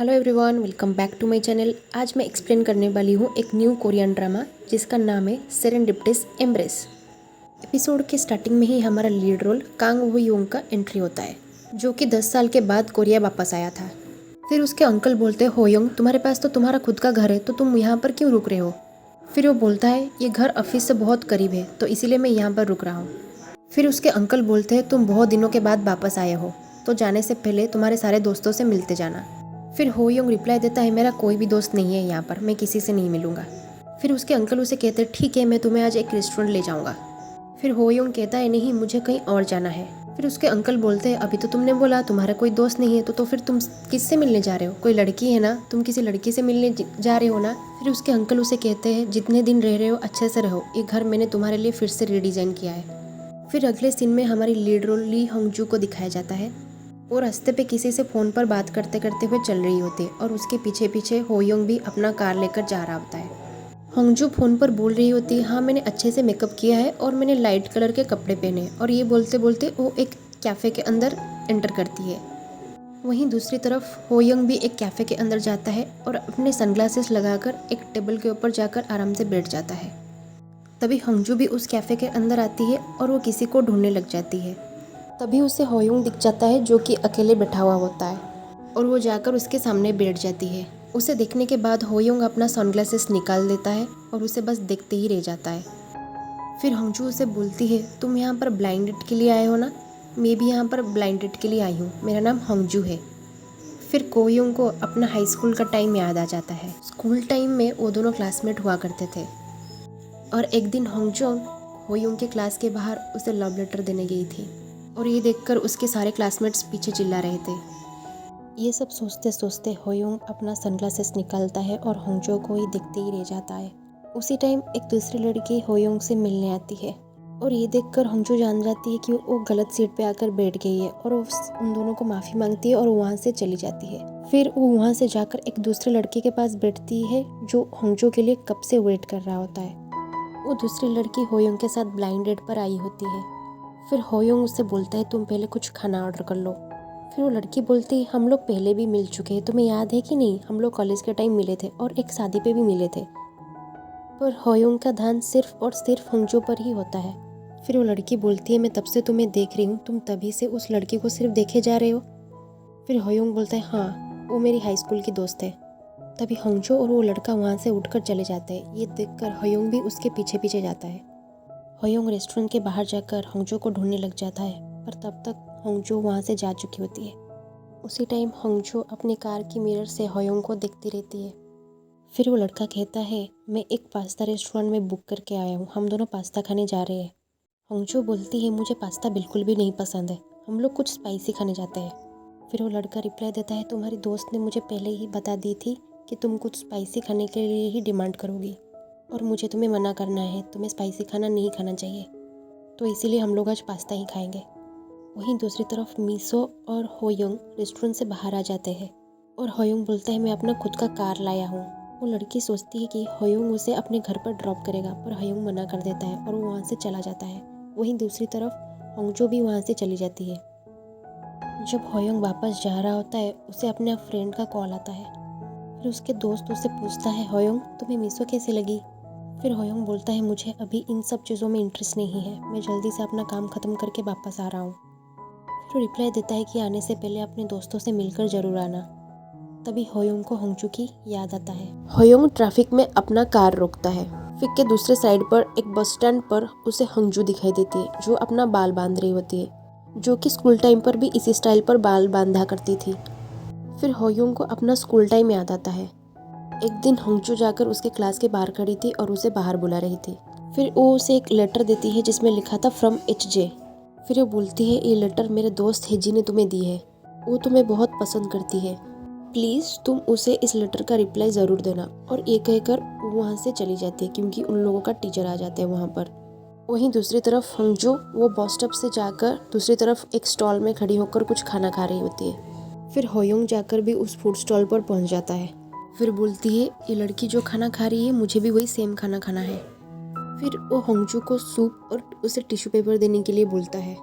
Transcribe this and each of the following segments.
Hello everyone, welcome back to my channel. आज मैं explain करने वाली हूँ एक न्यू कोरियन ड्रामा जिसका नाम है सेरेंडिपिटस एम्ब्रेस। एपिसोड के स्टार्टिंग में ही हमारा लीड रोल कांग वो योंग का एंट्री होता है, जो कि 10 साल के बाद कोरिया वापस आया था। फिर उसके अंकल बोलते हैं, हो योंग, तुम्हारे पास तो तुम्हारा खुद का घर है, तो तुम यहाँ पर क्यों रुक रहे हो? फिर वो बोलता है, ये घर ऑफिस से बहुत करीब है, तो इसीलिए मैं यहाँ पर रुक रहा हूँ। फिर उसके अंकल बोलते हैं, तुम बहुत दिनों के बाद वापस आए हो, तो जाने से पहले तुम्हारे सारे दोस्तों से मिलते जाना। फिर हो योंग रिप्लाई देता है, मेरा कोई भी दोस्त नहीं है यहाँ पर, मैं किसी से नहीं मिलूंगा। फिर उसके अंकल उसे कहते हैं, ठीक है, मैं तुम्हें आज एक रेस्टोरेंट ले जाऊंगा। फिर हो योंग कहता है, नहीं, मुझे कहीं और जाना है। फिर उसके अंकल बोलते हैं, अभी तो तुमने बोला तुम्हारा कोई दोस्त नहीं है, तो फिर तुम किससे मिलने जा रहे हो? कोई लड़की है ना, तुम किसी लड़की से मिलने जा रहे हो ना? फिर उसके अंकल उसे कहते हैं, जितने दिन रह रहे हो अच्छे से रहो, ये घर मैंने तुम्हारे लिए फिर से रीडिज़ाइन किया है। फिर अगले सीन में हमारी लीड रोल ली होंगजू को दिखाया जाता है। वो रास्ते पे किसी से फ़ोन पर बात करते करते हुए चल रही होती है और उसके पीछे पीछे हो योंग भी अपना कार लेकर जा रहा होता है। होंगजू फ़ोन पर बोल रही होती है, हाँ, मैंने अच्छे से मेकअप किया है और मैंने लाइट कलर के कपड़े पहने हैं। और ये बोलते बोलते वो एक कैफ़े के अंदर एंटर करती है। वहीं दूसरी तरफ हो योंग भी एक कैफ़े के अंदर जाता है और अपने सनग्लासेस लगाकर एक टेबल के ऊपर जाकर आराम से बैठ जाता है। तभी होंगजू भी उस कैफ़े के अंदर आती है और वो किसी को ढूंढने लग जाती है। तभी उसे हो योंग दिख जाता है, जो कि अकेले बैठा हुआ होता है, और वो जाकर उसके सामने बैठ जाती है। उसे देखने के बाद हो योंग अपना सनग्लासेस निकाल देता है और उसे बस देखते ही रह जाता है। फिर होंगजू उसे बोलती है, तुम यहाँ पर ब्लाइंड डेट के लिए आए हो ना? मैं भी यहाँ पर ब्लाइंड डेट के लिए आई हूँ, मेरा नाम होंगजू है। फिर को योंग को अपना हाई स्कूल का टाइम याद आ जाता है। स्कूल टाइम में वो दोनों क्लासमेट हुआ करते थे और एक दिन होंगजू हो योंग के क्लास के बाहर उसे लव लेटर देने गई थी और ये देखकर उसके सारे क्लासमेट्स पीछे चिल्ला रहे थे। ये सब सोचते सोचते हो योंग अपना सनग्लासेस निकालता है और होंगजू को ही देखते ही रह जाता है। उसी टाइम एक दूसरी लड़की हो योंग से मिलने आती है और ये देखकर होंगजू जान जाती है कि वो गलत सीट पे आकर बैठ गई है और वो उन दोनों को माफ़ी मांगती है और वहाँ से चली जाती है। फिर वो वहाँ से जाकर एक दूसरे लड़के के पास बैठती है जो होंगजू के लिए कब से वेट कर रहा होता है। वो दूसरी लड़की हो योंग के साथ ब्लाइंड डेट पर आई होती है। फिर हो योंग उससे बोलता है, तुम पहले कुछ खाना ऑर्डर कर लो। फिर वो लड़की बोलती है, हम लोग पहले भी मिल चुके हैं, तुम्हें याद है कि नहीं? हम लोग कॉलेज के टाइम मिले थे और एक शादी पे भी मिले थे। पर हो योंग का ध्यान सिर्फ और सिर्फ होंगजू पर ही होता है। फिर वो लड़की बोलती है, मैं तब से तुम्हें देख रही हूँ, तुम तभी से उस लड़की को सिर्फ देखे जा रहे हो। फिर हो योंग बोलता है, हाँ, वो मेरी हाई स्कूल की दोस्त है। तभी होंगजू और वो लड़का वहाँ से उठकर चले जाते हैं। ये देखकर हो योंग भी उसके पीछे पीछे जाता है। हो योंग रेस्टोरेंट के बाहर जाकर होंगजू को ढूंढने लग जाता है, पर तब तक होंगजू वहाँ से जा चुकी होती है। उसी टाइम होंगजू अपनी कार की मिरर से हो योंग को देखती रहती है। फिर वो लड़का कहता है, मैं एक पास्ता रेस्टोरेंट में बुक करके आया हूँ, हम दोनों पास्ता खाने जा रहे हैं। होंगजू बोलती है, मुझे पास्ता बिल्कुल भी नहीं पसंद है, हम लोग कुछ स्पाइसी खाने जाते हैं। फिर वो लड़का रिप्लाई देता है, तुम्हारी दोस्त ने मुझे पहले ही बता दी थी कि तुम कुछ स्पाइसी खाने के लिए ही डिमांड करोगी और मुझे तुम्हें मना करना है, तुम्हें स्पाइसी खाना नहीं खाना चाहिए, तो इसीलिए हम लोग आज पास्ता ही खाएंगे। वहीं दूसरी तरफ मिसो और हो योंग रेस्टोरेंट से बाहर आ जाते हैं और हो योंग बोलता है, मैं अपना खुद का कार लाया हूँ। वो लड़की सोचती है कि हो योंग उसे अपने घर पर ड्रॉप करेगा, पर हो योंग मना कर देता है और वो वहाँ से चला जाता है। वहीं दूसरी तरफ होंगजू भी वहाँ से चली जाती है। जब हो योंग वापस जा रहा होता है, उसे अपने फ्रेंड का कॉल आता है। फिर उसके दोस्त उससे पूछता है, हो योंग, तुम्हें मिसो कैसे लगी? फिर हो योंग बोलता है, मुझे अभी इन सब चीज़ों में इंटरेस्ट नहीं है, मैं जल्दी से अपना काम ख़त्म करके वापस आ रहा हूँ। फिर रिप्लाई देता है कि आने से पहले अपने दोस्तों से मिलकर ज़रूर आना। तभी हो योंग को होंगजू की याद आता है। हो योंग ट्रैफिक में अपना कार रोकता है। फिर के दूसरे साइड पर एक बस स्टैंड पर उसे होंगजू दिखाई देती है, जो अपना बाल बांध रही होती है, जो कि स्कूल टाइम पर भी इसी स्टाइल पर बाल बांधा करती थी। फिर हो योंग को अपना स्कूल टाइम याद आता है। एक दिन होंगजू जाकर उसके क्लास के बाहर खड़ी थी और उसे बाहर बुला रही थी। फिर वो उसे एक लेटर देती है जिसमें लिखा था फ्रॉम HJ। फिर वो बोलती है, ये लेटर मेरे दोस्त हेजी ने तुम्हें दी है, वो तुम्हें बहुत पसंद करती है, प्लीज़ तुम उसे इस लेटर का रिप्लाई ज़रूर देना। और ये कहकर वहाँ से चली जाती है क्योंकि उन लोगों का टीचर आ जाते हैं वहाँ पर। वहीं दूसरी तरफ होंगजू वो बस स्टॉप से जाकर दूसरी तरफ एक स्टॉल में खड़ी होकर कुछ खाना खा रही होती है। फिर हो योंग जाकर भी उस फूड स्टॉल पर पहुँच जाता है। फिर बोलती है, ये लड़की जो खाना खा रही है, मुझे भी वही सेम खाना खाना है। फिर वो होंगजू को सूप और उसे टिश्यू पेपर देने के लिए बोलता है।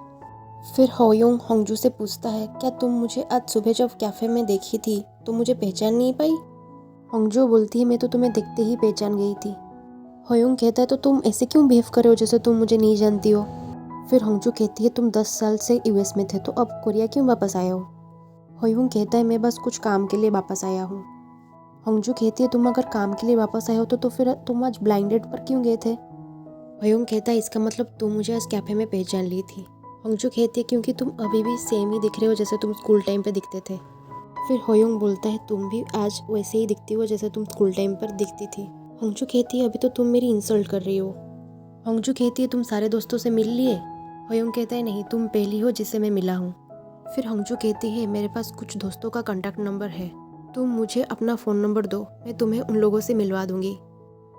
फिर हो योंग होंगजू से पूछता है, क्या तुम मुझे आज सुबह जब कैफ़े में देखी थी तुम मुझे पहचान नहीं पाई? होंगजो बोलती है मैं तो तुम्हें देखते ही पहचान गई थी। होयोंग कहता है तो तुम ऐसे क्यों बिहेव कर रहे हो जैसे तुम मुझे नहीं जानती हो? फिर होंगजो कहती है तुम 10 साल से यूएस में थे तो अब कोरिया क्यों वापस आए हो? होयोंग कहता है मैं बस कुछ काम के लिए वापस आया हूँ। होंगजो कहती है तुम अगर काम के लिए वापस आए हो तो फिर तुम आज ब्लाइंड डेट पर क्यों गए थे? होयोंग कहता है इसका मतलब तुम मुझे इस कैफे में पहचान ली थी। होंगजो कहती है क्योंकि तुम अभी भी सेम ही दिख रहे हो जैसे तुम स्कूल टाइम पे दिखते थे। फिर होयोंग बोलता है तुम भी आज वैसे ही दिखती हो जैसे तुम स्कूल टाइम पर दिखती थी। होंगजो कहती है अभी तो तुम मेरी इंसल्ट कर रही हो। होंगजो कहती है तुम सारे दोस्तों से मिल लिए? होयोंग कहता है नहीं, तुम पहली हो जिससे मैं मिला हूँ। फिर होंगजो कहती है मेरे पास कुछ दोस्तों का कॉन्टैक्ट नंबर है, तुम मुझे अपना फ़ोन नंबर दो, मैं तुम्हें उन लोगों से मिलवा दूंगी,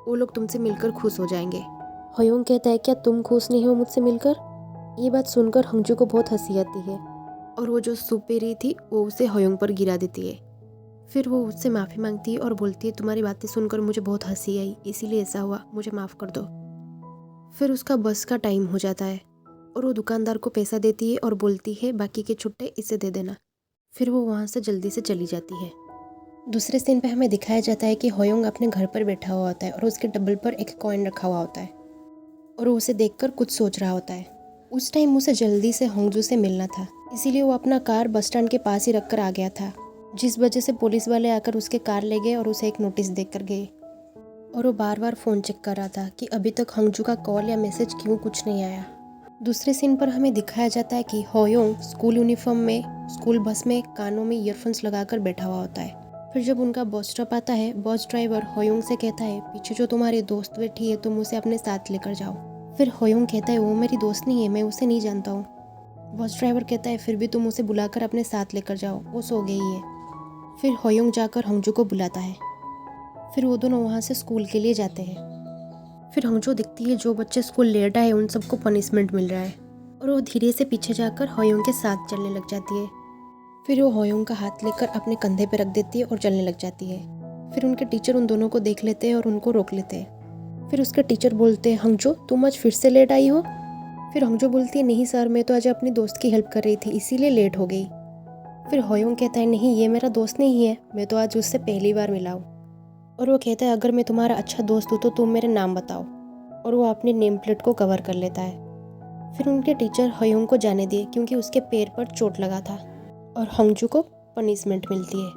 वो लोग तुमसे मिलकर खुश हो जाएंगे। होयोंग कहता है क्या तुम खुश नहीं हो मुझसे मिलकर? ये बात सुनकर होंगजो को बहुत हंसी आती है और वो जो सूप पी रही थी वो उसे होयोंग पर गिरा देती है। फिर वो उससे माफ़ी मांगती है और बोलती है तुम्हारी बातें सुनकर मुझे बहुत हंसी आई, इसीलिए ऐसा हुआ, मुझे माफ़ कर दो। फिर उसका बस का टाइम हो जाता है और वो दुकानदार को पैसा देती है और बोलती है बाकी के छुट्टे इसे दे देना। फिर वो वहाँ से जल्दी से चली जाती है। दूसरे सीन पे हमें दिखाया जाता है कि होयोंग अपने घर पर बैठा हुआ होता है और उसके टेबल पर एक कॉइन रखा हुआ होता है और वो उसे देखकर कुछ सोच रहा होता है। उस टाइम उसे जल्दी से होंगजू से मिलना था, इसीलिए वो अपना कार बस स्टैंड के पास ही रखकर आ गया था, जिस वजह से पुलिस वाले आकर उसके कार ले गए और उसे एक नोटिस देकर गए। और वो बार बार फ़ोन चेक कर रहा था कि अभी तक होंगजू का कॉल या मैसेज क्यों कुछ नहीं आया। दूसरे सीन पर हमें दिखाया जाता है कि होयोंग स्कूल यूनिफॉर्म में स्कूल बस में कानों में ईयरफोन्स लगाकर बैठा हुआ होता है। फिर जब उनका बस स्टॉप आता है, बस ड्राइवर होयोंग से कहता है पीछे जो तुम्हारी दोस्त बैठी है तुम उसे अपने साथ लेकर जाओ। फिर होयोंग कहता है वो मेरी दोस्त नहीं है, मैं उसे नहीं जानता हूँ। बस ड्राइवर कहता है फिर भी तुम उसे बुलाकर अपने साथ लेकर जाओ, वो सो गई है। फिर होयोंग जाकर होंगजू को बुलाता है। फिर वो दोनों वहाँ से स्कूल के लिए जाते हैं। फिर होंगजू दिखती है जो बच्चे स्कूल लेट आए उन सबको पनिशमेंट मिल रहा है और वो धीरे से पीछे जाकर होयोंग के साथ चलने लग जाती है। फिर वो होयोंग का हाथ लेकर अपने कंधे पर रख देती है और चलने लग जाती है। फिर उनके टीचर उन दोनों को देख लेते हैं और उनको रोक लेते हैं। फिर उसके टीचर बोलते हैं होंगजू तुम आज फिर से लेट आई हो? फिर होंगजू बोलती है नहीं सर, मैं तो आज अपनी दोस्त की हेल्प कर रही थी इसीलिए लेट हो गई। फिर होयोंग कहता है नहीं, ये मेरा दोस्त नहीं है, मैं तो आज उससे पहली बार मिला हूँ। और वो कहता है अगर मैं तुम्हारा अच्छा दोस्त हूँ तो तुम मेरे नाम बताओ। और वो अपनी नेम प्लेट को कवर कर लेता है। फिर उनके टीचर होयोंग को जाने दिए क्योंकि उसके पैर पर चोट लगा था और होंगजू को पनिशमेंट मिलती है।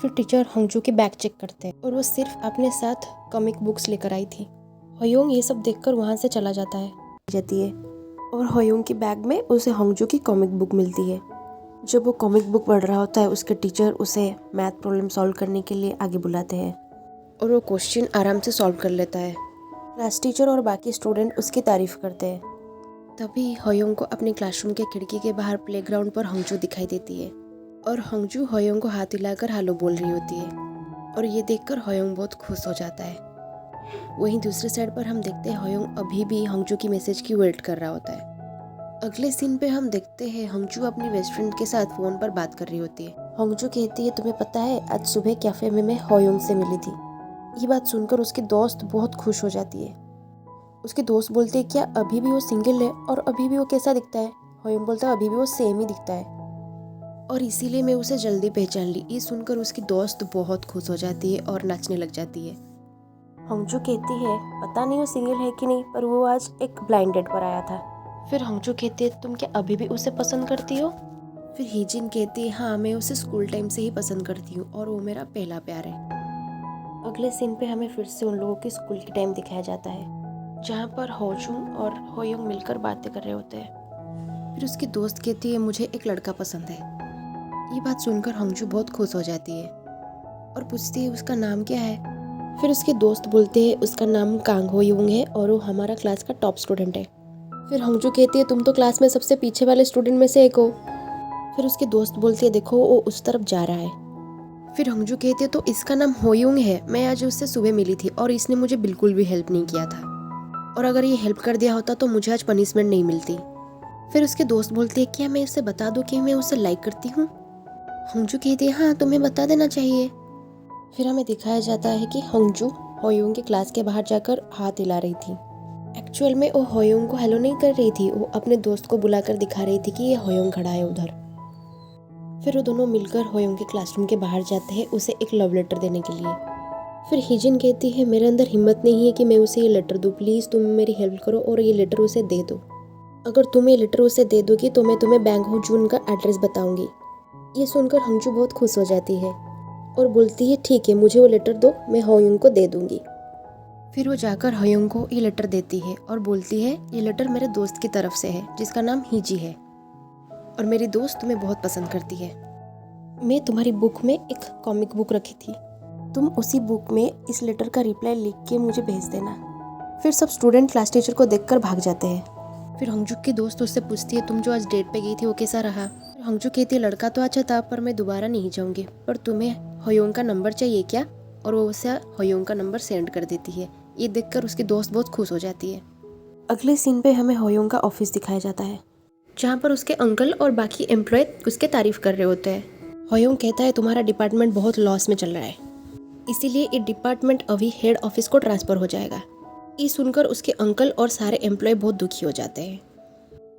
फिर टीचर होंगजू के बैग चेक करते हैं और वो सिर्फ अपने साथ कॉमिक बुक्स लेकर आई थी। होयोंग ये सब देखकर वहाँ से चला जाता है और होयोंग के बैग में उसे होंगजू की कॉमिक बुक मिलती है। जब वो कॉमिक बुक पढ़ रहा होता है उसके टीचर उसे मैथ प्रॉब्लम सॉल्व करने के लिए आगे बुलाते हैं और वो क्वेश्चन आराम से सॉल्व कर लेता है। क्लास टीचर और बाकी स्टूडेंट उसकी तारीफ करते हैं। तभी होयोंग को अपने क्लासरूम के खिड़की के बाहर प्लेग्राउंड पर होंगजू दिखाई देती है और होंगजू होयोंग को हाथ हिलाकर हेलो बोल रही होती है और ये देखकर होयोंग बहुत खुश हो जाता है। वहीं दूसरे साइड पर हम देखते हैं होयोंग अभी भी होंगजू की मैसेज की वेट कर रहा होता है। अगले सीन पे हम देखते हैं होंगजू अपनी बेस्ट फ्रेंड के साथ फोन पर बात कर रही होती है। होंगजू कहती है तुम्हें पता है आज सुबह कैफे में मैं होयोंग से मिली थी। ये बात सुनकर उसकी दोस्त बहुत खुश हो जाती है। उसके दोस्त बोलते हैं क्या अभी भी वो सिंगल है और अभी भी वो कैसा दिखता है? होयोंग बोलता है अभी भी वो सेम ही दिखता है और इसीलिए मैं उसे जल्दी पहचान ली। ये सुनकर उसकी दोस्त बहुत खुश हो जाती है और नाचने लग जाती है। होंगजू कहती है पता नहीं वो सिंगल है कि नहीं, पर वो आज एक ब्लाइंड डेट पर आया था। फिर होंगजू कहती है तुम क्या अभी भी उसे पसंद करती हो? फिर हीजिन कहती है हाँ, मैं उसे स्कूल टाइम से ही पसंद करती हूँ और वो मेरा पहला प्यार है। अगले सीन पे हमें फिर से उन लोगों की स्कूल की टाइम दिखाया जाता है जहाँ पर होजूंग और होयोंग मिलकर बातें कर रहे होते हैं। फिर उसकी दोस्त कहती है मुझे एक लड़का पसंद है। ये बात सुनकर होंगजू बहुत खुश हो जाती है और पूछती है उसका नाम क्या है? फिर उसके दोस्त बोलते हैं उसका नाम कांग होयोंग है और वो हमारा क्लास का टॉप स्टूडेंट है। फिर होंगजू कहती है तुम तो क्लास में सबसे पीछे वाले स्टूडेंट में से एक हो। फिर उसकी दोस्त बोलती है देखो वो उस तरफ जा रहा है। फिर होंगजू कहती है तो इसका नाम होयोंग है, मैं आज उससे सुबह मिली थी और इसने मुझे बिल्कुल भी हेल्प नहीं किया था और अगर ये हेल्प कर दिया होता तो मुझे आज पनिशमेंट नहीं मिलती। फिर उसके दोस्त बोलती है क्या मैं उसे बता दूं कि मैं उसे लाइक करती हूँ? होंगजू कहती है हाँ, तुम्हें बता देना चाहिए। फिर हमें दिखाया जाता है कि होंगजू होयोंग के क्लास के बाहर जाकर हाथ हिला रही थी। एक्चुअल में वो होयोंग को हेलो नहीं कर रही थी, वो अपने दोस्त को बुलाकर दिखा रही थी कि ये होयोंग खड़ा है उधर। फिर वो दोनों मिलकर होयोंग के क्लासरूम के बाहर जाते हैं उसे एक लव लेटर देने के लिए। फिर हीजिन कहती है मेरे अंदर हिम्मत नहीं है कि मैं उसे ये लेटर दूँ, प्लीज़ तुम मेरी हेल्प करो और ये लेटर उसे दे दो। अगर तुम ये लेटर उसे दे दोगी तो मैं तुम्हें बैंग हो जून का एड्रेस बताऊंगी। ये सुनकर हंगजू बहुत खुश हो जाती है और बोलती है ठीक है, मुझे वो लेटर दो, मैं होयोंग को दे दूंगी। फिर वो जाकर होयोंग को ये लेटर देती है और बोलती है ये लेटर मेरे दोस्त की तरफ से है जिसका नाम हीजी है और मेरी दोस्त तुम्हें बहुत पसंद करती है। मैं तुम्हारी बुक में एक कॉमिक बुक रखी थी, तुम उसी बुक में इस लेटर का रिप्लाई लिख के मुझे भेज देना। फिर सब स्टूडेंट क्लास टीचर को देखकर भाग जाते हैं। फिर हंगजू की दोस्त उससे पूछती है तुम जो आज डेट पे गई थी वो कैसा रहा। फिर हंगजू कहती है लड़का तो अच्छा था पर मैं दोबारा नहीं जाऊंगी, पर तुम्हें होयोंग का नंबर चाहिए क्या, और वो उसे होयोंग का नंबर सेंड कर देती है। ये देखकर उसकी दोस्त बहुत खुश हो जाती है। अगले सीन पे हमें होयोंग का ऑफिस दिखाया जाता है जहाँ पर उसके अंकल और बाकी एम्प्लॉय उसके तारीफ कर रहे होते हैं। होयोंग कहता है तुम्हारा डिपार्टमेंट बहुत लॉस में चल रहा है, इसीलिए ये डिपार्टमेंट अभी हेड ऑफिस को ट्रांसफ़र हो जाएगा। ये सुनकर उसके अंकल और सारे एम्प्लॉय बहुत दुखी हो जाते हैं।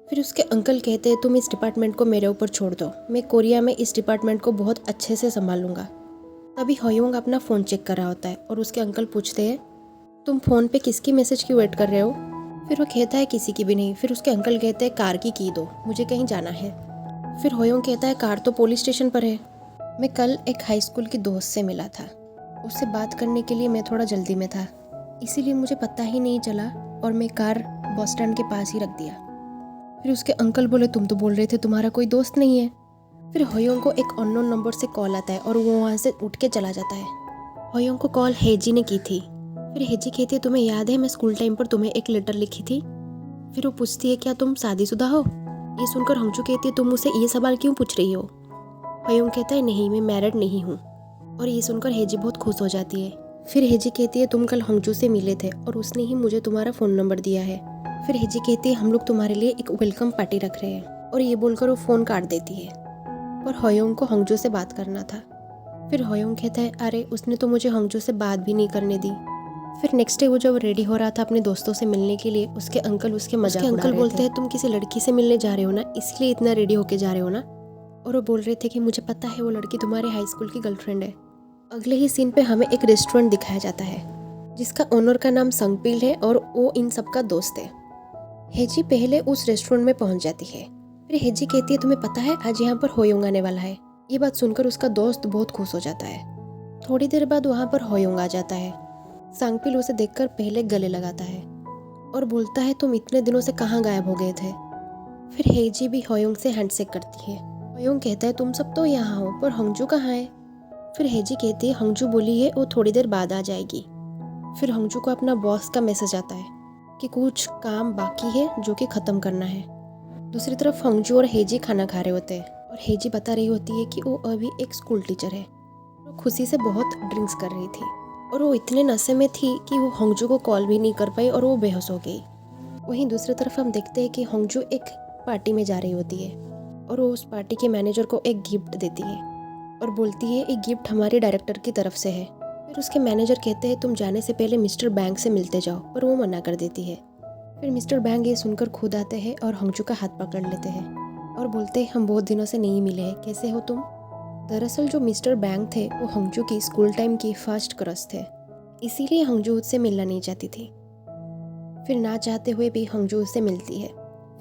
फिर उसके अंकल कहते हैं तुम इस डिपार्टमेंट को मेरे ऊपर छोड़ दो, मैं कोरिया में इस डिपार्टमेंट को बहुत अच्छे से संभालूंगा। तभी होयोंग अपना फ़ोन चेक कर रहा होता है और उसके अंकल पूछते हैं तुम फ़ोन पे किसकी मैसेज की वेट कर रहे हो। फिर वो कहता है किसी की भी नहीं। फिर उसके अंकल कहते हैं कार की दो, मुझे कहीं जाना है। फिर होयोंग कहता है कार तो पुलिस स्टेशन पर है, मैं कल एक हाई स्कूल की दोस्त से मिला था, उससे बात करने के लिए मैं थोड़ा जल्दी में था, इसीलिए मुझे पता ही नहीं चला और मैं कार बस स्टैंड के पास ही रख दिया। फिर उसके अंकल बोले तुम तो बोल रहे थे तुम्हारा कोई दोस्त नहीं है। फिर होयोंग को एक अननोन नंबर से कॉल आता है और वो वहाँ से उठ के चला जाता है। होयोंग को कॉल हेजी ने की थी। फिर हेजी कहती है तुम्हें याद है मैं स्कूल टाइम पर तुम्हें एक लेटर लिखी थी। फिर वो पूछती है क्या तुम शादीशुदा हो। ये सुनकर हंगजू कहती है तुम मुझसे ये सवाल क्यों पूछ रही हो। होयोंग कहता है नहीं, मैं मैरिड नहीं हूँ। और ये सुनकर हेजी बहुत खुश हो जाती है। फिर हेजी कहती है तुम कल हंगजू से मिले थे और उसने ही मुझे तुम्हारा फ़ोन नंबर दिया है। फिर हेजी कहती है हम लोग तुम्हारे लिए एक वेलकम पार्टी रख रहे हैं, और ये बोलकर वो फ़ोन काट देती है। पर होयोंग को हंगजू से बात करना था। फिर होयोंग कहता है अरे उसने तो मुझे हंगजू से बात भी नहीं करने दी। फिर नेक्स्ट डे वो जब रेडी हो रहा था अपने दोस्तों से मिलने के लिए, उसके अंकल उसके मजाक उड़ा रहे थे। बोलते हैं तुम किसी लड़की से मिलने जा रहे हो ना, इसलिए इतना रेडी होके जा रहे हो ना। और वो बोल रहे थे कि मुझे पता है वो लड़की तुम्हारे हाई स्कूल की गर्लफ्रेंड है। अगले ही सीन पे हमें एक रेस्टोरेंट दिखाया जाता है जिसका ओनर का नाम संगपिल है और वो इन सबका दोस्त है। हेजी पहले उस रेस्टोरेंट में पहुंच जाती है। फिर हेजी कहती है तुम्हें पता है आज यहाँ पर होयोंग आने वाला है। ये बात सुनकर उसका दोस्त बहुत खुश हो जाता है। थोड़ी देर बाद वहाँ पर होयोंग आ जाता है। सांगपिल उसे देखकर पहले गले लगाता है और बोलता है तुम इतने दिनों से कहाँ गायब हो गए थे। फिर हेजी भी होयोंग से हैंडशेक करती है। होयोंग कहता है तुम सब तो यहाँ हो पर हंगजू कहाँ है। फिर हेजी कहती है हंगजू बोली है वो थोड़ी देर बाद आ जाएगी। फिर हंगजू को अपना बॉस का मैसेज आता है कि कुछ काम बाकी है जो कि ख़त्म करना है। दूसरी तरफ हंगजू और हेजी खाना खा रहे होते हैं और हेजी बता रही होती है कि वो अभी एक स्कूल टीचर है। वो खुशी से बहुत ड्रिंक्स कर रही थी और वो इतने नशे में थी कि वो हंगजू को कॉल भी नहीं कर पाई और वो बेहोश हो गई। वहीं दूसरी तरफ हम देखते हैं कि हंगजू एक पार्टी में जा रही होती है और वो उस पार्टी के मैनेजर को एक गिफ्ट देती है और बोलती है ये गिफ्ट हमारे डायरेक्टर की तरफ से है। फिर उसके मैनेजर कहते हैं तुम जाने से पहले मिस्टर बैंग से मिलते जाओ, पर वो मना कर देती है। फिर मिस्टर बैंग ये सुनकर खुद आते हैं और हंगजू का हाथ पकड़ लेते हैं और बोलते हैं हम बहुत दिनों से नहीं मिले हैं, कैसे हो तुम। दरअसल जो मिस्टर बैंग थे वो हंगजू की स्कूल टाइम की फर्स्ट क्रश थे, इसीलिए हंगजू उससे मिलना नहीं चाहती थी। फिर ना चाहते हुए भी हंगजू उससे मिलती है।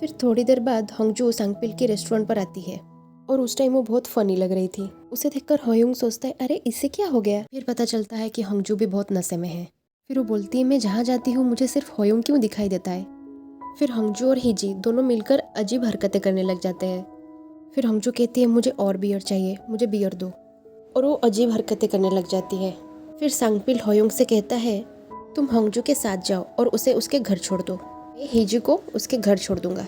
फिर थोड़ी देर बाद हंगजू सांगपिल के रेस्टोरेंट पर आती है और उस टाइम वो बहुत फनी लग रही थी। उसे देखकर होयोंग सोचता है अरे इससे क्या हो गया। फिर पता चलता है कि हंगजू भी बहुत नशे में है। फिर वो बोलती है मैं जहाँ जाती हूँ मुझे सिर्फ होयोंग क्यों दिखाई देता है। फिर हंगजू और हिजी दोनों मिलकर अजीब हरकतें करने लग जाते हैं। फिर हंगजू कहती है मुझे और बियर चाहिए, मुझे बियर दो, और वो अजीब हरकतें करने लग जाती है। फिर सांगपिल होयोंग से कहता है तुम हंगजू के साथ जाओ और उसे उसके घर छोड़ दो, मैं हिजी को उसके घर छोड़ दूंगा।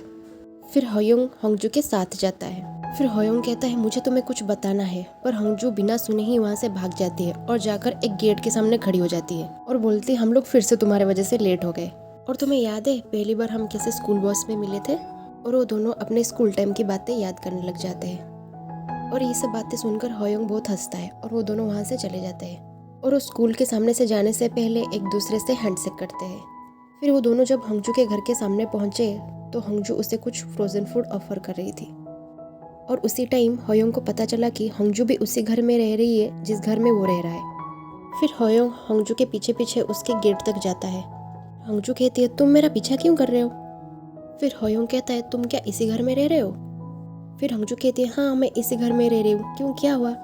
फिर होयोंग हंगजू के साथ जाता है। फिर होयोंग कहता है मुझे तुम्हें कुछ बताना है, पर हंगजू बिना सुने ही वहाँ से भाग जाती है और जाकर एक गेट के सामने खड़ी हो जाती है और बोलती है हम लोग फिर से तुम्हारे वजह से लेट हो गए। और तुम्हें याद है पहली बार हम कैसे स्कूल बस में मिले थे। और वो दोनों अपने स्कूल टाइम की बातें याद करने लग जाते हैं और ये सब बातें सुनकर होयोंग बहुत हंसता है और वो दोनों वहाँ से चले जाते हैं और वो स्कूल के सामने से जाने से पहले एक दूसरे से हैंडशेक करते हैं। फिर वो दोनों जब हंगजू के घर के सामने पहुँचे तो हंगजू उसे कुछ फ्रोजन फूड ऑफर कर रही थी। और उसी टाइम होयोंग को पता चला कि होंगजू भी उसी घर में रह रही है जिस घर में वो रह रहा है। फिर होयोंग होंगजू के पीछे पीछे उसके गेट तक जाता है। होंगजू कहती है तुम मेरा पीछा क्यों कर रहे हो? फिर होयोंग कहता है तुम क्या इसी घर में रह रहे हो? फिर होंगजू कहती है हाँ मैं इसी घर में रह रही हूँ, क्यों क्या हुआ?